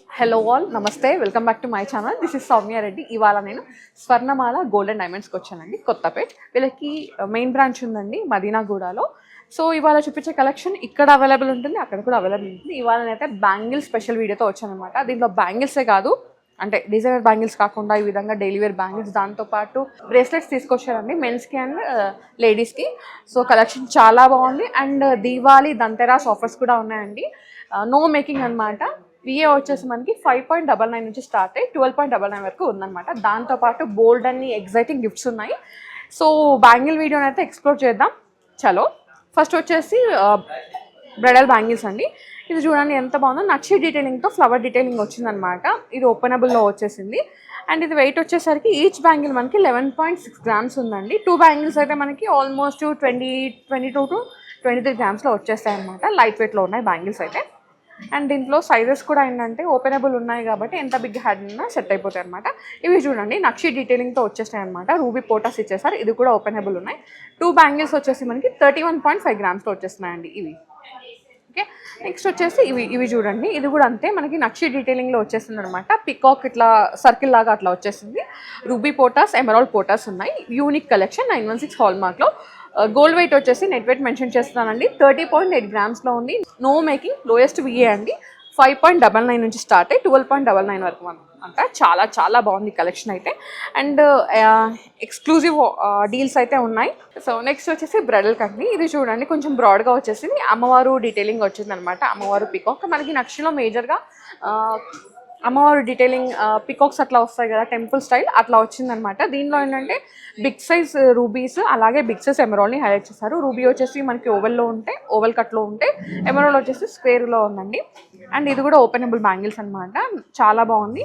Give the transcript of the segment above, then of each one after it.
Hello all, నమస్తే, welcome back to my channel. This is Soumya Reddy. ఇవాళ నేను స్వర్ణమాల గోల్డ్ అండ్ డైమండ్స్కి వచ్చానండి, కొత్తపేట్. వీళ్ళకి మెయిన్ బ్రాంచ్ ఉందండి మదీనాగూడలో. సో ఇవాళ చూపించే కలెక్షన్ ఇక్కడ అవైలబుల్ ఉంటుంది, అక్కడ కూడా అవైలబుల్ ఉంటుంది. ఇవాళ నేనైతే బ్యాంగిల్స్ స్పెషల్ వీడియోతో వచ్చానమాట. దీంట్లో బ్యాంగిల్సే కాదు, అంటే డిజైనర్ బ్యాంగిల్స్ కాకుండా ఈ విధంగా డైలీ వేర్ బ్యాంగిల్స్, దాంతోపాటు బ్రేస్లెట్స్ తీసుకొచ్చారండి మెన్స్కి అండ్ లేడీస్కి. సో కలెక్షన్ చాలా బాగుంది. అండ్ దీవాలి దంతెరాస్ ఆఫర్స్ కూడా ఉన్నాయండి. నో మేకింగ్ అనమాట. విఏ వచ్చేసి మనకి 5.99 నుంచి స్టార్ట్ అయ్యి 12.99 వరకు ఉందన్నమాట. దాంతోపాటు బోల్డ్ అన్ని ఎగ్జైటింగ్ గిఫ్ట్స్ ఉన్నాయి. సో బ్యాంగిల్ వీడియోని అయితే ఎక్స్ప్లోర్ చేద్దాం. చలో, ఫస్ట్ వచ్చేసి బ్రైడల్ బ్యాంగిల్స్ అండి. ఇది చూడండి ఎంత బాగుందో, నక్షి డీటెయిలింగ్తో ఫ్లవర్ డీటెయిలింగ్ వచ్చిందనమాట. ఇది ఓపెనబుల్లో వచ్చేసింది. అండ్ ఇది వెయిట్ వచ్చేసరికి ఈచ్ బ్యాంగిల్ మనకి 11.6 గ్రామ్స్ ఉందండి. 2 బ్యాంగిల్స్ అయితే మనకి ఆల్మోస్ట్ 22 to 23 గ్రామ్స్లో వచ్చేస్తాయి అనమాట. లైట్ వెయిట్లో ఉన్నాయి బ్యాంగిల్స్ అయితే. అండ్ దీంట్లో సైజెస్ కూడా ఏంటంటే ఓపెనబుల్ ఉన్నాయి కాబట్టి ఎంత బిగ్ హ్యాండ్ ఉన్నా సెట్ అయిపోతాయి అనమాట. ఇవి చూడండి నక్షి డీటెయిలింగ్తో వచ్చేస్తాయి అనమాట. రూబీ పోటాస్ ఇచ్చేసారు, ఇది కూడా ఓపెనబుల్ ఉన్నాయి. 2 బ్యాంగిల్స్ వచ్చేసి మనకి 31.5 గ్రామ్స్లో వచ్చేస్తున్నాయండి ఇవి. ఓకే, నెక్స్ట్ వచ్చేసి ఇవి చూడండి. ఇది కూడా అంతే, మనకి నక్షి డీటెయిలింగ్లో వచ్చేస్తుంది అనమాట. పికాక్ ఇట్లా సర్కిల్ లాగా అట్లా వచ్చేసింది. రూబీ పోటాస్, ఎమరాల్డ్ పోటాస్ ఉన్నాయి. యూనిక్ కలెక్షన్ 916 హాల్ మార్క్లో. గోల్డ్ వెయిట్ వచ్చేసి నెట్ వెయిట్ మెన్షన్ చేస్తున్నానండి. 30.8 గ్రామ్స్లో ఉంది. నో మేకింగ్, లోయెస్ట్ విఏ అండి. 5.99 నుంచి స్టార్ట్ అయ్యి 12.99 వరకు అంట. చాలా చాలా బాగుంది కలెక్షన్ అయితే. అండ్ ఎక్స్క్లూజివ్ డీల్స్ అయితే ఉన్నాయి. సో నెక్స్ట్ వచ్చేసి బ్రైడల్ కండి. ఇది చూడండి కొంచెం బ్రాడ్గా వచ్చేసింది. అమ్మవారు డీటెయిలింగ్ వచ్చింది అనమాట. అమ్మవారు పికాక్ మనకి నక్షిలో మేజర్గా అమ్మవారు డీటెయిలింగ్ పికాక్స్ అట్లా వస్తాయి కదా, టెంపుల్ స్టైల్ అట్లా వచ్చిందనమాట. దీనిలో ఏంటంటే బిగ్ సైజ్ రూబీస్, అలాగే బిగ్ సైజ్ ఎమరాల్డ్ని హైలైట్ చేశారు. రూబీ వచ్చేసి మనకి ఓవెల్లో ఉంటే, ఓవెల్ కట్లో ఉంటే, ఎమరాల్డ్ వచ్చేసి స్క్వేర్లో ఉందండి. అండ్ ఇది కూడా ఓపెనబుల్ బ్యాంగిల్స్ అనమాట. చాలా బాగుంది.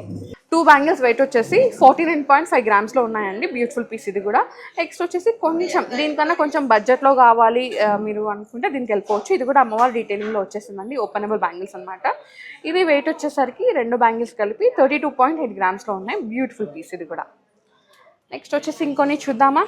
2 బ్యాంగిల్స్ వెయిట్ వచ్చేసి 49.5 గ్రామ్స్లో ఉన్నాయండి. బ్యూటిఫుల్ పీస్ ఇది కూడా. నెక్స్ట్ వచ్చేసి కొంచెం దీనికన్నా కొంచెం బడ్జెట్లో కావాలి మీరు అనుకుంటే దీనికి వెళ్ళిపోవచ్చు. ఇది కూడా అమ్మవారి డీటెయిలింగ్లో వచ్చేసిందండి. ఓపెనబుల్ బ్యాంగిల్స్ అనమాట. ఇది వెయిట్ వచ్చేసరికి 2 బ్యాంగిల్స్ కలిపి 32.8 గ్రామ్స్లో ఉన్నాయి. బ్యూటిఫుల్ పీస్ ఇది కూడా. నెక్స్ట్ వచ్చేసి ఇంకొన్ని చూద్దామా.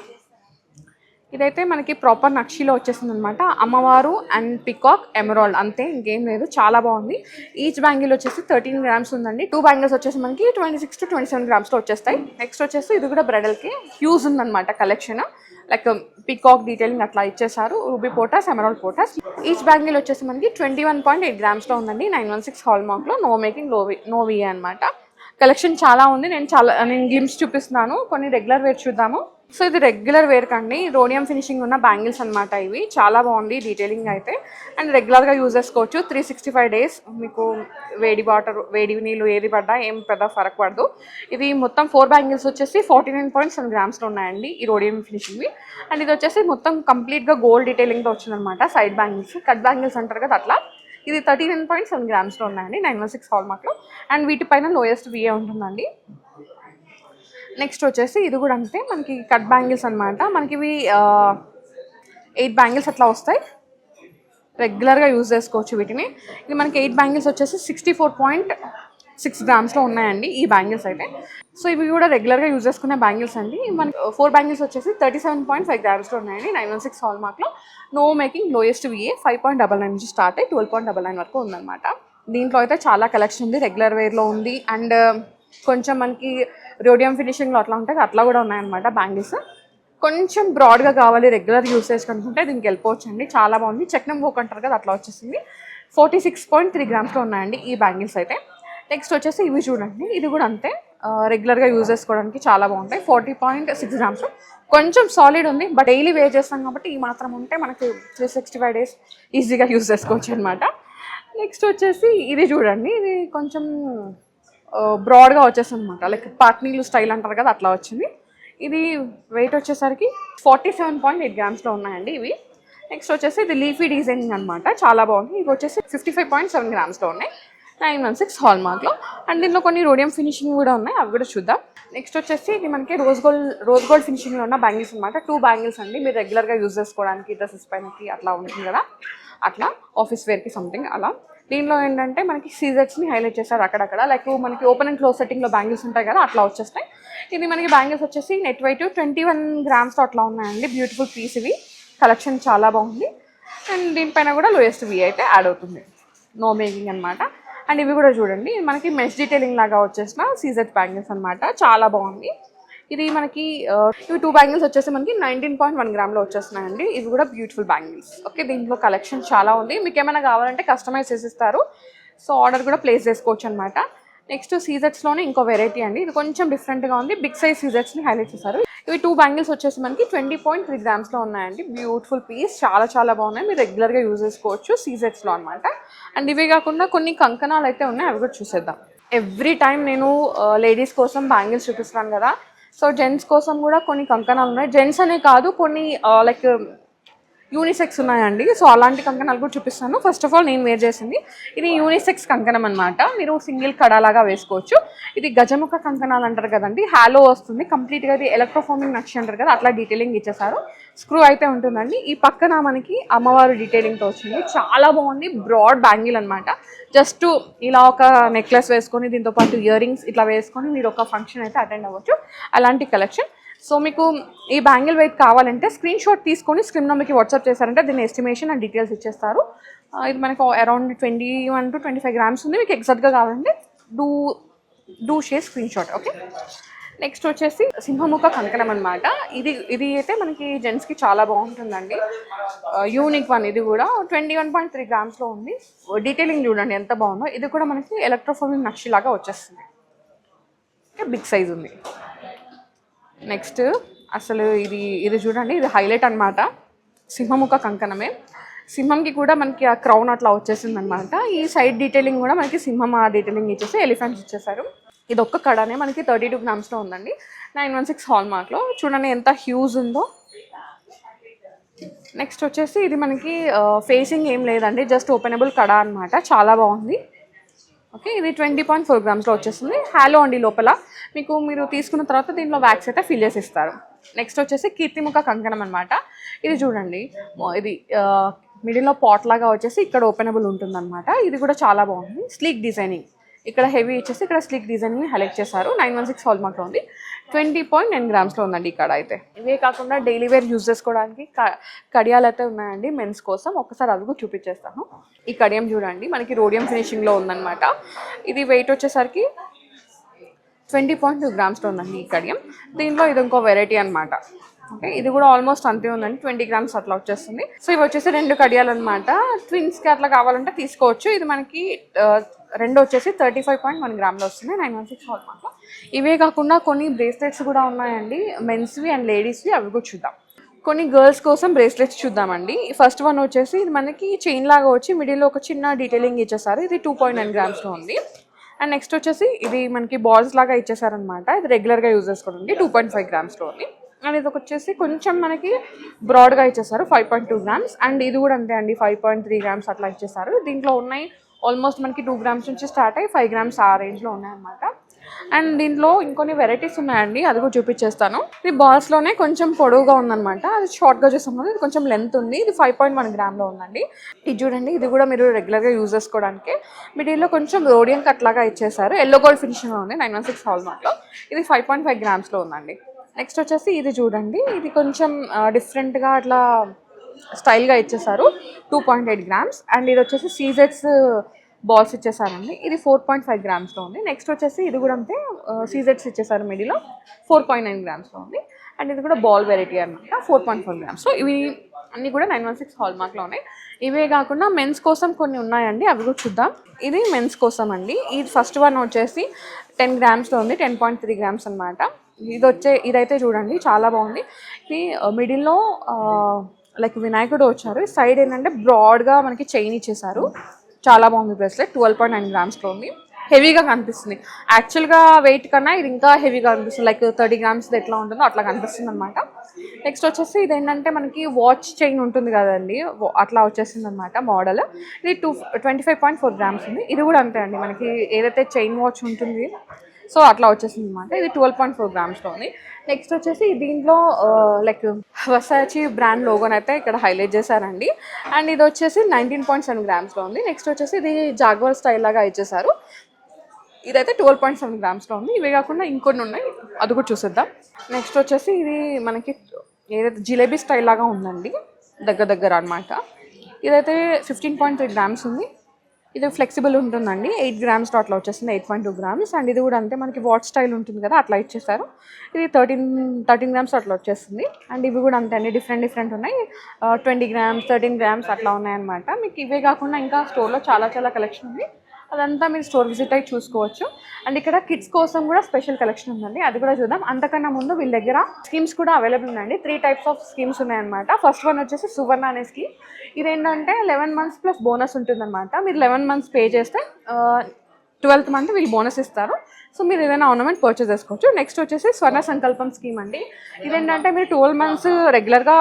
ఇదైతే మనకి ప్రాపర్ నక్షిలో వచ్చేసింది అనమాట. అమ్మవారు అండ్ పికాక్ ఎమరాల్డ్ అంతే, ఇంకేం లేదు. చాలా బాగుంది. ఈచ్ బ్యాంగిల్ వచ్చేసి 13 గ్రామ్స్ ఉందండి. 2 బ్యాంగిల్స్ వచ్చేసి మనకి 26 to 27 గ్రామ్స్లో వచ్చేస్తాయి. నెక్స్ట్ వచ్చేసి ఇది కూడా బ్రైడల్కి హ్యూజ్ ఉందన్నమాట కలెక్షన్. లైక్ పికాక్ డీటెయిలింగ్ అట్లా ఇచ్చేసారు. రూబీ పోటాస్, ఎమరాల్డ్ పోటాస్. ఈచ్ బ్యాంగిల్ వచ్చేసి మనకి 21.8 గ్రామ్స్లో ఉందండి. 916 హాల్ మార్క్లో. నో మేకింగ్, నో విఏ అనమాట. కలెక్షన్ చాలా ఉంది. నేను గ్లిమ్స్ చూపిస్తున్నాను. కొన్ని రెగ్యులర్ వేర్ చూద్దాము. సో ఇది రెగ్యులర్ వేర్ కండి. రోడియం ఫినిషింగ్ ఉన్న బ్యాంగిల్స్ అనమాట. ఇవి చాలా బాగుంది డీటెయిలింగ్ అయితే. అండ్ రెగ్యులర్గా యూజ్ చేసుకోవచ్చు. 365 days మీకు వేడి వాటర్, వేడి నీళ్ళు ఏది పడ్డా ఏం పెద్ద ఫరక్ పడదు. ఇది మొత్తం 4 బ్యాంగిల్స్ వచ్చేసి 49.7 గ్రామ్స్లో ఉన్నాయండి ఈ రోడియం ఫినిషింగ్వి. అండ్ ఇది వచ్చేసి మొత్తం కంప్లీట్గా గోల్డ్ డీటెయిలింగ్తో వచ్చిందనమాట. సైడ్ బ్యాంగిల్స్, కట్ బ్యాంగిల్స్ అంటారు కదా అట్లా. ఇది 39.7 గ్రామ్స్లో ఉన్నాయండి 916 హాల్ మార్క్లో. అండ్ వీటిపైన లోయెస్ట్ విఏ ఉంటుందండి. నెక్స్ట్ వచ్చేసి ఇది కూడా అంతే, మనకి కట్ బ్యాంగిల్స్ అనమాట. మనకి ఇవి 8 బ్యాంగిల్స్ అట్లా వస్తాయి. రెగ్యులర్గా యూజ్ చేసుకోవచ్చు వీటిని. ఇది మనకి 8 బ్యాంగిల్స్ వచ్చేసి 64.6 గ్రామ్స్లో ఉన్నాయండి ఈ బ్యాంగిల్స్ అయితే. సో ఇవి కూడా రెగ్యులర్గా యూజ్ చేసుకునే బ్యాంగిల్స్ అండి. మనకి 4 బ్యాంగిల్స్ వచ్చేసి 37.5 గ్రామ్స్లో ఉన్నాయండి 916 హాల్ మార్క్లో. No making, lowest VA. 5.99 నుంచి స్టార్ట్ అయ్యి 12.99 వరకు ఉందన్నమాట. దీంట్లో అయితే చాలా కలెక్షన్ ఉంది. రెగ్యులర్ వేర్లో ఉంది. అండ్ కొంచెం మనకి రోడియం ఫినిషింగ్లో అట్లా ఉంటాయి, అట్లా కూడా ఉన్నాయన్నమాట బ్యాంగిల్స్. కొంచెం బ్రాడ్గా కావాలి రెగ్యులర్ యూసేజ్ కనుకుంటే దీనికి వెళ్ళిపోవచ్చు అండి. చాలా బాగుంది. చక్నం వోక్ అంటారు కదా అట్లా వచ్చేసింది. 46.3 గ్రామ్స్లో ఉన్నాయండి ఈ బ్యాంగిల్స్ అయితే. నెక్స్ట్ వచ్చేసి ఇవి చూడండి. ఇది కూడా అంతే, రెగ్యులర్గా యూజ్ చేసుకోవడానికి చాలా బాగుంటాయి. 40.6 గ్రామ్స్లో కొంచెం సాలిడ్ ఉంది, బట్ డైలీ వేర్ చేస్తాం కాబట్టి ఈ మాత్రం ఉంటే మనకి 365 days ఈజీగా యూజ్ చేసుకోవచ్చు అనమాట. నెక్స్ట్ వచ్చేసి ఇది చూడండి. ఇది కొంచెం బ్రాడ్గా వచ్చేస్తుంది అనమాట. లైక్ పాట్నీలు స్టైల్ అంటారు కదా అట్లా వచ్చింది. ఇది వెయిట్ వచ్చేసరికి 47.8 గ్రామ్స్లో ఉన్నాయండి ఇవి. నెక్స్ట్ వచ్చేసి ఇది లీఫీ డిజైనింగ్ అనమాట. చాలా బాగుంది. ఇవి వచ్చేసి 55.7 గ్రామ్స్లో ఉన్నాయి 916 హాల్ మార్క్లో. అండ్ దీనిలో కొన్ని రోడియం ఫినిషింగ్ కూడా ఉన్నాయి, అవి కూడా చూద్దాం. నెక్స్ట్ వచ్చేసి ఇది మనకి రోజ్ గోల్డ్ ఫినిషింగ్లో ఉన్న బ్యాంగిల్స్ అనమాట. 2 బ్యాంగిల్స్ అండి. మీరు రెగ్యులర్గా యూజ్ చేసుకోవడానికి, డ్రెస్సెస్ పైనకి అట్లా ఉంటుంది కదా, అట్లా ఆఫీస్ వేర్కి సంథింగ్ అలా. దీనిలో ఏంటంటే మనకి సీజెట్స్ని హైలైట్ చేస్తారు అక్కడక్కడ. లైక్ మనకి ఓపెన్ అండ్ క్లోజ్ సెట్టింగ్లో బ్యాంగిల్స్ ఉంటాయి కదా అట్లా వచ్చేస్తాయి. ఇది మనకి బ్యాంగిల్స్ వచ్చేసి నెట్ వెయిట్ 21 గ్రామ్స్తో అట్లా ఉన్నాయండి. బ్యూటిఫుల్ పీస్ ఇవి. కలెక్షన్ చాలా బాగుంది. అండ్ దీనిపైన కూడా లోయెస్ట్ వి అయితే యాడ్ అవుతుంది. నో మేకింగ్ అనమాట. అండ్ ఇవి కూడా చూడండి మనకి మెష్ డీటెయిలింగ్ లాగా వచ్చేసిన సీజెడ్ బ్యాంగిల్స్ అనమాట, చాలా బాగుంది. ఇది మనకి ఇవి 2 బ్యాంగిల్స్ వచ్చేసి మనకి 19.1 గ్రామ్లో వచ్చేస్తున్నాయండి. ఇవి కూడా బ్యూటిఫుల్ బ్యాంగిల్స్. ఓకే, దీంట్లో కలెక్షన్ చాలా ఉంది. మీకు ఏమైనా కావాలంటే కస్టమైజ్ చేసిస్తారు, సో ఆర్డర్ కూడా ప్లేస్ చేసుకోవచ్చు అనమాట. నెక్స్ట్ సీజెట్స్లోనే ఇంకో వెరైటీ అండి, ఇది కొంచెం డిఫరెంట్గా ఉంది. బిగ్ సైజ్ సీజెట్స్ని హైలైట్ చేశారు. ఇవి 2 బ్యాంగిల్స్ వచ్చేసి మనకి 20.3 గ్రామ్స్లో ఉన్నాయండి. బ్యూటిఫుల్ పీస్, చాలా చాలా బాగున్నాయి. మీరు రెగ్యులర్గా యూజ్ చేసుకోవచ్చు సీజెట్స్లో అనమాట. అండ్ ఇవే కాకుండా కొన్ని కంకణాలు అయితే ఉన్నాయి, అవి కూడా చూసేద్దాం. ఎవ్రీ టైం నేను లేడీస్ కోసం బ్యాంగిల్స్ చూపిస్తాను కదా, సో జెంట్స్ కోసం కూడా కొన్ని కంకణాలు ఉన్నాయి. జెంట్స్ అనే కాదు, కొన్ని లైక్ యూనిసెక్స్ ఉన్నాయండి. సో అలాంటి కంకణాలు కూడా చూపిస్తాను. ఫస్ట్ ఆఫ్ ఆల్ నేను వేర్ చేసింది ఇది యూనిసెక్స్ కంకణం అనమాట. మీరు సింగిల్ కడాలాగా వేసుకోవచ్చు. ఇది గజముఖ కంకణాలు అంటారు కదండి, హాలో వస్తుంది కంప్లీట్గా. ఇది ఎలక్ట్రోఫోమింగ్ నక్షి అంటారు కదా, అట్లా డీటెయిలింగ్ ఇచ్చేసారు. స్క్రూ అయితే ఉంటుందండి. ఈ పక్కన మనకి అమ్మవారు డీటెయిలింగ్తో వచ్చింది, చాలా బాగుంది. బ్రాడ్ బ్యాంగిల్ అనమాట. జస్ట్ ఇలా ఒక నెక్లెస్ వేసుకొని దీంతో పాటు ఇయర్ రింగ్స్ ఇట్లా వేసుకొని మీరు ఒక ఫంక్షన్ అయితే అటెండ్ అవ్వచ్చు, అలాంటి కలెక్షన్. సో మీకు ఈ బ్యాంగిల్ వెయిట్ కావాలంటే స్క్రీన్ షాట్ తీసుకొని స్క్రీన్లో మీకు వాట్సాప్ చేశారంటే దీని ఎస్టిమేషన్ అండ్ డీటెయిల్స్ ఇచ్చేస్తారు. ఇది మనకు అరౌండ్ 21 to 25 గ్రామ్స్ ఉంది. మీకు ఎగ్జాక్ట్గా కావాలంటే do share screen shot. Okay, next వచ్చేసి సింహముఖ కంకణం అనమాట. ఇది అయితే మనకి జెంట్స్కి చాలా బాగుంటుందండి. Unique one. ఇది కూడా 21.3 గ్రామ్స్లో ఉంది. డీటెయిలింగ్ చూడండి ఎంత బాగుందో. ఇది కూడా మనకి ఎలక్ట్రోఫోమిక్ నక్షి లాగా వచ్చేస్తుంది. బిగ్ సైజ్ ఉంది. నెక్స్ట్ అసలు ఇది చూడండి, ఇది హైలైట్ అనమాట. సింహముఖ కంకణమే. సింహంకి కూడా మనకి ఆ క్రౌన్ అట్లా వచ్చేసింది అనమాట. ఈ సైడ్ డీటెయిలింగ్ కూడా మనకి సింహం ఆ డీటెయిలింగ్ ఇచ్చేసి ఎలిఫెంట్స్ ఇచ్చేసారు. ఇది ఒక్క కడానే మనకి 32 గ్రామ్స్లో ఉందండి. 916 హాల్ మార్క్లో. చూడండి ఎంత హ్యూజ్ ఉందో. నెక్స్ట్ వచ్చేసి ఇది మనకి ఫేసింగ్ ఏం లేదండి, జస్ట్ ఓపెనబుల్ కడా అనమాట, చాలా బాగుంది. ఓకే, ఇది 20.4 గ్రామ్స్లో వచ్చేస్తుంది. హాలో అండి లోపల. మీరు తీసుకున్న తర్వాత దీనిలో వ్యాక్స్ అయితే ఫిల్ చేసి ఇస్తారు. నెక్స్ట్ వచ్చేసి కీర్తిముఖ కంకణం అనమాట. ఇది చూడండి, ఇది మిడిల్లో పాట్ లాగా వచ్చేసి ఇక్కడ ఓపెనబుల్ ఉంటుందన్నమాట. ఇది కూడా చాలా బాగుంది. స్లీక్ డిజైనింగ్, ఇక్కడ హెవీ ఇచ్చేసి ఇక్కడ స్లీక్ డిజైనింగ్ని హైలైట్ చేశారు. 916 హాల్ మార్క్లో ఉంది. 20.9 గ్రామ్స్లో ఉందండి ఈ కడ అయితే. ఇవే కాకుండా డైలీ వేర్ యూజ్ చేసుకోవడానికి కడియాలు అయితే ఉన్నాయండి మెన్స్ కోసం. ఒక్కసారి అవి కూడా చూపించేస్తాను. ఈ కడియం చూడండి, మనకి రోడియం ఫినిషింగ్లో ఉందన్నమాట. ఇది వెయిట్ వచ్చేసరికి 20.2 గ్రామ్స్లో ఉందండి ఈ కడియం. దీంట్లో ఇది ఇంకో వెరైటీ అనమాట. ఓకే, ఇది కూడా ఆల్మోస్ట్ అంతే ఉందండి, 20 గ్రామ్స్ అట్లా వచ్చేస్తుంది. సో ఇవి వచ్చేసి 2 కడియాలు అనమాట. ట్విన్స్కి అట్లా కావాలంటే తీసుకోవచ్చు. ఇది మనకి రెండు వచ్చేసి 35.1 గ్రామ్లో వస్తుంది. 916 హాల్ మార్క్లో. ఇవే కాకుండా కొన్ని బ్రేస్లెట్స్ కూడా ఉన్నాయండి, మెన్స్వి అండ్ లేడీస్వి. అవి కూడా చూద్దాం. కొన్ని గర్ల్స్ కోసం బ్రేస్లెట్స్ చూద్దామండి. ఫస్ట్ వన్ వచ్చేసి ఇది మనకి చైన్ లాగా వచ్చి మిడిల్లో ఒక చిన్న డీటెయిలింగ్ ఇచ్చేసారు. ఇది 2.9 గ్రామ్స్లో ఉంది. అండ్ నెక్స్ట్ వచ్చేసి ఇది మనకి బాల్స్ లాగా ఇచ్చేసారనమాట. ఇది రెగ్యులర్గా యూజ్ చేసుకోవడానికి 2.5 గ్రామ్స్లో ఉంది. అండ్ ఇది వచ్చేసి కొంచెం మనకి బ్రాడ్గా ఇచ్చేసారు, 5.2 గ్రామ్స్. అండ్ ఇది కూడా అంతే అండి, 5.3 గ్రామ్స్ అట్లా ఇచ్చేసారు. దీంట్లో ఉన్నాయి ఆల్మోస్ట్ మనకి 2 గ్రామ్స్ నుంచి స్టార్ట్ అయ్యి 5 గ్రామ్స్ ఆ రేంజ్లో ఉన్నాయన్నమాట. అండ్ దీంట్లో ఇంకొన్ని వెరైటీస్ ఉన్నాయండి, అది కూడా చూపించేస్తాను. ఇది బాల్స్లోనే కొంచెం పొడవుగా ఉందన్నమాట, అది షార్ట్గా చేస్తాము. ఇది కొంచెం లెంత్ ఉంది. ఇది 5.1 గ్రామ్లో ఉందండి. ఇది చూడండి, ఇది కూడా మీరు రెగ్యులర్గా యూజ్ చేసుకోవడానికి. మిడిల్లో కొంచెం రోడియం కట్ లాగా ఇచ్చేసారు. ఎల్లో గోల్డ్ ఫినిషింగ్లో ఉంది. 916 హాల్ మార్క్లో. ఇది 5.5 గ్రామ్స్లో ఉందండి. నెక్స్ట్ వచ్చేసి ఇది చూడండి, ఇది కొంచెం డిఫరెంట్గా అట్లా స్టైల్గా ఇచ్చేసారు. 2.8 గ్రామ్స్. అండ్ ఇది వచ్చేసి సీజెట్స్ బాల్స్ ఇచ్చేసారండి. ఇది 4.5 గ్రామ్స్లో ఉంది. నెక్స్ట్ వచ్చేసి ఇది కూడా అంతే, సీజెట్స్ ఇచ్చేసారు మిడిలో, 4.9 గ్రామ్స్లో ఉంది. అండ్ ఇది కూడా బాల్ వెరైటీ అనమాట, 4.4 గ్రామ్స్. సో ఇవి అన్నీ కూడా 916 హాల్ మార్క్లో ఉన్నాయి. ఇవే కాకుండా మెన్స్ కోసం కొన్ని ఉన్నాయండి, అవి కూడా చూద్దాం. ఇది మెన్స్ కోసం అండి. ఇది ఫస్ట్ వన్ వచ్చేసి 10 గ్రామ్స్లో ఉంది, 10.3 గ్రామ్స్ అనమాట. ఇదైతే చూడండి చాలా బాగుంది. ఇది మిడిల్లో లైక్ వినాయకుడు వచ్చారు. సైడ్ ఏంటంటే బ్రాడ్గా మనకి చైన్ ఇచ్చేసారు. చాలా బాగుంది బ్రేస్లెట్. 12.9 గ్రామ్స్లో ఉంది. హెవీగా కనిపిస్తుంది. యాక్చువల్గా వెయిట్ కన్నా ఇది ఇంకా హెవీగా కనిపిస్తుంది. లైక్ 30 గ్రామ్స్ ఎట్లా ఉంటుందో అట్లా కనిపిస్తుంది అనమాట. నెక్స్ట్ వచ్చేసి ఇది ఏంటంటే మనకి వాచ్ చైన్ ఉంటుంది కదండి, అట్లా వచ్చేసింది అనమాట మోడల్. ఇది 25.4 గ్రామ్స్ ఉంది. ఇది కూడా అంతే అండి, మనకి ఏదైతే చైన్ వాచ్ ఉంటుంది సో అట్లా వచ్చేసింది అనమాట. ఇది 12.4 గ్రామ్స్లో ఉంది. నెక్స్ట్ వచ్చేసి దీంట్లో లైక్ వసాచి బ్రాండ్ లోగోని అయితే ఇక్కడ హైలైట్ చేశారండి. అండ్ ఇది వచ్చేసి 19.7 గ్రామ్స్లో ఉంది. నెక్స్ట్ వచ్చేసి ఇది జాగ్వార్ స్టైల్ లాగా ఇచ్చేసారు. ఇదైతే 12.7 గ్రామ్స్లో ఉంది. ఇవే కాకుండా ఇంకొన్ని ఉన్నాయి, అది కూడా చూసేద్దాం. నెక్స్ట్ వచ్చేసి ఇది మనకి ఏదైతే జిలేబీ స్టైల్ లాగా ఉందండి, దగ్గర అనమాట. ఇదైతే 15.3 గ్రామ్స్ ఉంది. ఇది ఫ్లెక్సిబుల్ ఉంటుందండి. 8 గ్రామ్స్ అట్లా వచ్చేస్తుంది, 8.2 గ్రామ్స్. అండ్ ఇది కూడా అంతే, మనకి వాచ్ స్టైల్ ఉంటుంది కదా అట్లా ఇచ్చేస్తారు. ఇది 13 గ్రామ్స్ అట్లా వచ్చేస్తుంది. అండ్ ఇవి కూడా అంతే అండి, డిఫరెంట్ ఉన్నాయి. 20 గ్రామ్స్, 13 గ్రామ్స్ అట్లా ఉన్నాయన్నమాట. మీకు ఇవే కాకుండా ఇంకా స్టోర్లో చాలా కలెక్షన్ ఉంది. అదంతా మీరు స్టోర్ విజిట్ అయ్యి చూసుకోవచ్చు. అండ్ ఇక్కడ కిడ్స్ కోసం కూడా స్పెషల్ కలెక్షన్ ఉందండి, అది కూడా చూద్దాం. అంతకన్నా ముందు వీళ్ళ దగ్గర స్కీమ్స్ కూడా అవైలబుల్ ఉందండి. 3 టైప్స్ ఆఫ్ స్కీమ్స్ ఉన్నాయన్నమాట. ఫస్ట్ వన్ వచ్చేసి సువర్ణ అనే స్కీమ్. ఇదేంటంటే 11 మంత్స్ ప్లస్ బోనస్ ఉంటుందన్నమాట. మీరు 11 మంత్స్ పే చేస్తే 12th మంత్ వీళ్ళు బోనస్ ఇస్తారు. సో మీరు ఏదైనా ఆర్నమెంట్ పర్చేస్ చేసుకోవచ్చు. నెక్స్ట్ వచ్చేసి స్వర్ణ సంకల్పం స్కీమ్ అండి. ఇదేంటంటే మీరు 12 మంత్స్ రెగ్యులర్గా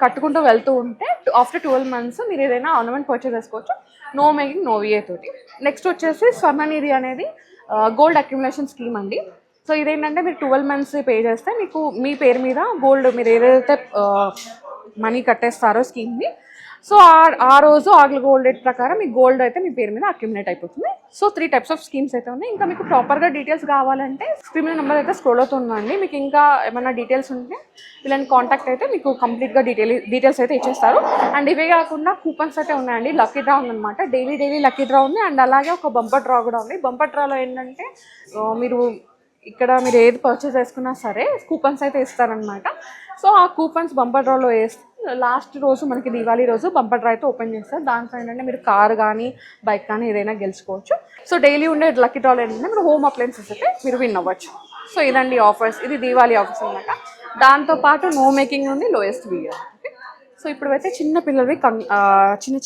కట్టుకుంటూ వెళ్తూ ఉంటే ఆఫ్టర్ 12 మంత్స్ మీరు ఏదైనా ఆర్నమెంట్ పర్చేస్ చేసుకోవచ్చు, నో మేకింగ్ నో విఏ తోటి. నెక్స్ట్ వచ్చేసి స్వర్ణనిధి అనేది గోల్డ్ అక్యుములేషన్ స్కీమ్ అండి. సో ఇదేంటంటే మీరు 12 మంత్స్ పే చేస్తే మీకు మీ పేరు మీద గోల్డ్ మీరు ఏదైతే మనీ కట్టేస్తారో స్కీమ్ని, సో ఆ రోజు గోల్డ్ రేట్ ప్రకారం మీ గోల్డ్ అయితే మీ పేరు మీద అక్యుములేట్ అయిపోతుంది. సో 3 టైప్స్ ఆఫ్ స్కీమ్స్ అయితే ఉన్నాయి. ఇంకా మీకు ప్రాపర్గా డీటెయిల్స్ కావాలంటే స్క్రీన్ నెంబర్ అయితే స్క్రోల్ అవుతుందండి. మీకు ఇంకా ఏమైనా డీటెయిల్స్ ఉంటే వీళ్ళని కాంటాక్ట్ అయితే మీకు కంప్లీట్గా డీటెయిల్స్ అయితే ఇచ్చేస్తారు. అండ్ ఇవే కాకుండా కూపన్స్ అయితే ఉన్నాయండి. లక్కీ డ్రా ఉందన్నమాట, డైలీ లక్కీ డ్రా ఉంది. అండ్ అలాగే ఒక బంపర్ డ్రా కూడా ఉంది. బంపర్ డ్రాలో ఏంటంటే మీరు మీరు ఏది పర్చేస్ చేసుకున్నా సరే కూపన్స్ అయితే ఇస్తారనమాట. సో ఆ కూపన్స్ బంపర్ డ్రాలో వేస్తే లాస్ట్ రోజు మనకి దివాళీ రోజు బంపర్ డ్రా అయితే ఓపెన్ చేస్తారు. దాంట్లో ఏంటంటే మీరు కార్ కానీ బైక్ కానీ ఏదైనా గెలుచుకోవచ్చు. సో డైలీ ఉండే లక్కీ డ్రాలో ఏంటంటే మీరు హోమ్ అప్లయన్సెస్ అయితే మీరు విన్ అవ్వచ్చు. సో ఇదండి ఆఫర్స్, ఇది దివాళీ ఆఫర్స్ అనమాట. దాంతోపాటు నో మేకింగ్ ఉంది, లోయెస్ట్ వియర్. ఓకే, సో ఇప్పుడు అయితే చిన్న పిల్లలవి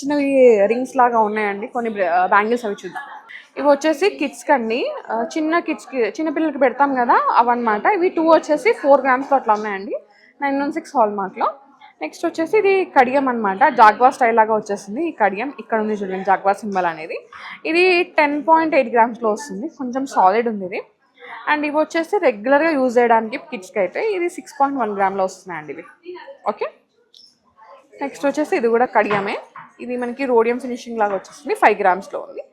చిన్నవి రింగ్స్ లాగా ఉన్నాయండి, కొన్ని బ్యాంగిల్స్ అవి చూద్దాం. ఇవి వచ్చేసి కిడ్స్కి అండి, చిన్న పిల్లలకి పెడతాం కదా అవన్నమాట. ఇవి 2 వచ్చేసి 4 గ్రామ్స్లో అట్లా ఉన్నాయండి, 916 హాల్ మార్క్లో. నెక్స్ట్ వచ్చేసి ఇది కడియం అనమాట, జాగ్వా స్టైల్ లాగా వచ్చేసింది. ఈ కడియం ఇక్కడ ఉంది చూడండి, జాగ్వా సింబల్ అనేది. ఇది 10.8 గ్రామ్స్లో వస్తుంది, కొంచెం సాలిడ్ ఉంది ఇది. అండ్ ఇవి వచ్చేసి రెగ్యులర్గా యూజ్ చేయడానికి కిడ్స్కి అయితే ఇది 6.1 గ్రామ్లో వస్తున్నాయండి ఇవి. ఓకే, నెక్స్ట్ వచ్చేసి ఇది కూడా కడియమే. ఇది మనకి రోడియం ఫినిషింగ్ లాగా వచ్చేసింది, 5 గ్రామ్స్లో ఉంది.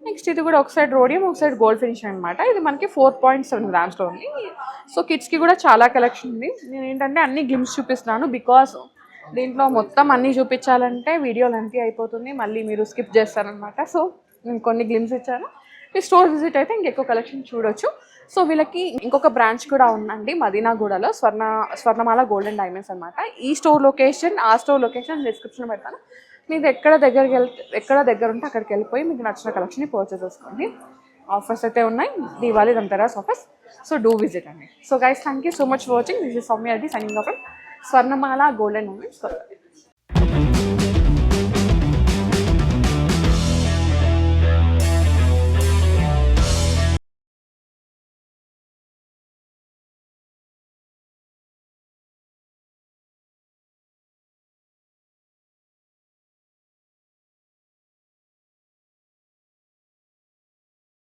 నెక్స్ట్ ఇది కూడా ఒక సైడ్ రోడియం ఒక సైడ్ గోల్డ్ ఫినిషింగ్ అనమాట. ఇది మనకి 4.7 గ్రామ్స్లో ఉంది. సో కిడ్స్కి కూడా చాలా కలెక్షన్ ఉంది. నేను ఏంటంటే అన్ని గ్లిమ్స్ చూపిస్తున్నాను, బికాస్ దీంట్లో మొత్తం అన్నీ చూపించాలంటే వీడియో లెంతీ అయిపోతుంది, మళ్ళీ మీరు స్కిప్ చేస్తారనమాట. సో నేను కొన్ని గ్లిమ్స్ ఇచ్చాను. మీ స్టోర్ విజిట్ అయితే ఇంకెక్కువ కలెక్షన్ చూడొచ్చు. సో వీళ్ళకి ఇంకొక బ్రాంచ్ కూడా ఉందండి మదీనాగూడలో, స్వర్ణమాల గోల్డ్ అండ్ డైమండ్స్ అనమాట. ఈ స్టోర్ లొకేషన్ ఆ స్టోర్ లొకేషన్ డిస్క్రిప్షన్లో పెడతాను. మీరు ఎక్కడ దగ్గర ఉంటే అక్కడికి వెళ్ళిపోయి మీకు నచ్చిన కలెక్షన్ని పర్చేస్ చేసుకోండి. ఆఫర్స్ అయితే ఉన్నాయి, Diwali Dhanteras offers. So do visit అండి. So guys, thank you so much for watching. This is Soumya Reddy signing off from Swarnamala gold and diamonds.